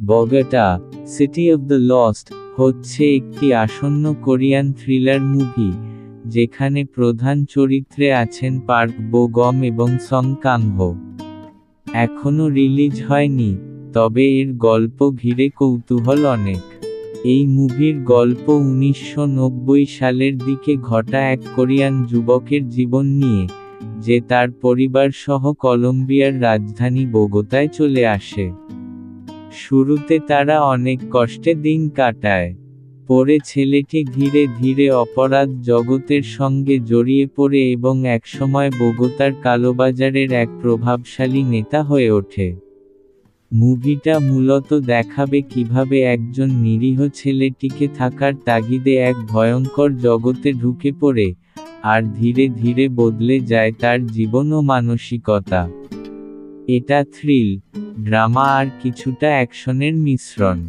বগোটা, city of the lost হচ্ছে একটি আসন্ন কোরিয়ান থ্রিলার মুভি, যেখানে প্রধান চরিত্রে আছেন পার্ক বো গম এবং সং কাং হো। এখনও রিলিজ হয়নি, তবে এর গল্প ঘিরে কৌতূহল অনেক। এই মুভির গল্প 1990 সালের দিকে ঘটা এক কোরিয়ান যুবকের জীবন নিয়ে, যে তার পরিবার সহ কলম্বিয়ার রাজধানী বোগোতায় চলে আসে। শুরুতে তারা অনেক কষ্টে দিন কাটায়। পরে ছেলেটি ধীরে ধীরে অপরাধ জগতের সঙ্গে জড়িয়ে পড়ে এবং একসময় বোগোতার কালোবাজারের এক প্রভাবশালী নেতা হয়ে ওঠে। মুভিটা মূলত দেখাবে কিভাবে একজন নিরীহ ছেলেটিকে থাকার তাগিদে এক ভয়ঙ্কর জগতে ঢুকে পড়ে, আর ধীরে ধীরে বদলে যায় তার জীবন ও মানসিকতা। এটা থ্রিল, ড্রামা আর কিছুটা অ্যাকশনের মিশ্রণ।